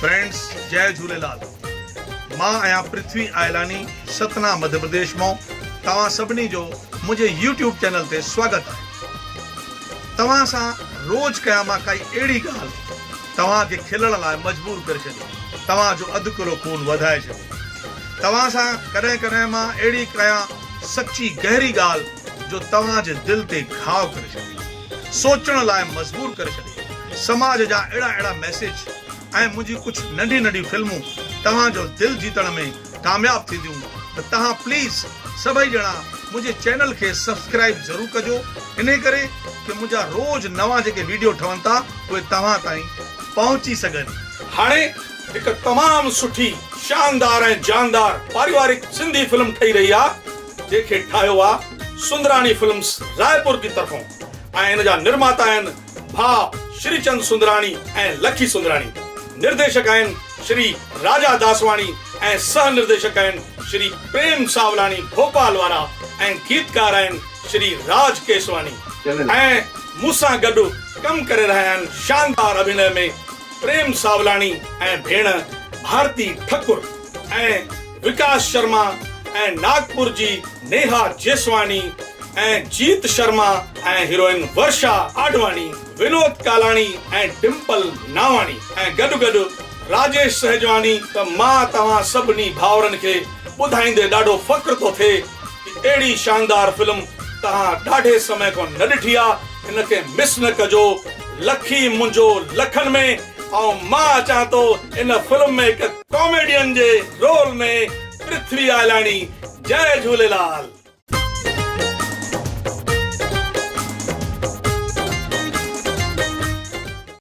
Friends, जय झूलेलाल। मां आहियां पृथ्वी आयलानी, सतना मध्य प्रदेश में। तव्हां सभिनी जो मुझे यूट्यूब चैनल ते स्वागत है। तव्हां सां रोज कयां मां काई अहिड़ी ॻाल्हि तव्हां खे खिलण लाइ मजबूर करे छॾे, तव्हां जो अधु किलो खून वधाए छॾे। तव्हां सां कॾहिं कॾहिं मां अहिड़ी कयां सच्ची गहरी ॻाल्हि जो तव्हां जे दिल ते घाव करे छॾे, सोचण लाइ मजबूर करे छॾे। समाज जा अहिड़ा अहिड़ा मैसेज ऐं मुंहिंजी कुछ नंढी नंढी फिल्मूं तव्हां जो दिल जीतण में कामयाब थींदियूं त तव्हां प्लीज़ सभई ॼणा मुंहिंजे चैनल खे सब्सक्राइब ज़रूर कजो, इन करे कि मुंहिंजा रोज नवां जेके वीडियो ठहनि था उहे तव्हां ताईं पहुची सघनि। हाणे हिकु तमामु सुठी शानदार ऐं जानदार पारिवारिक सिंधी फिल्म ठही रही आहे, जंहिंखे ठाहियो आहे सुंदराणी फिल्म्स रायपुर की तरफ़ों, ऐं इन जा निर्माता आहिनि भाउ श्रीचंद सुंदराणी ऐं लखी सुंदराणी। निर्देशक आहिनि श्री राजा दासवाणी ऐं सह निर्देशक आहिनि श्री प्रेम सावलानी भोपाल वारा, ऐं गीतकार आहिनि श्री राज केसवानी। ऐं मूंसां गॾु कमु करे रहिया आहिनि शानदार अभिनय में प्रेम सावलानी ऐं भेण भारती ठकुर, ऐं विकास शर्मा ऐं नागपुर जी नेहा जेसवानी, ऐं जीत शर्मा ऐं हीरोइन वर्षा आडवाणी, विनोद कालाणी ऐं डिम्पल नावाणी, ऐं गॾु गॾु राजेश सहजवानी। त मां तव्हां सभिनी भाउरनि खे ॿुधाईंदे ॾाढो फ़ख्रु थो थिए कि अहिड़ी शानदार फिल्म तव्हां ॾाढे समय खां न ॾिठी आहे। हिनखे मिस न कजो। लखी मुंहिंजो लखनि में, ऐं मां अचां थो इन फिल्म में हिकु कॉमेडियन जे रोल में, पृथ्वी आयलानी। जय झूलेलाल।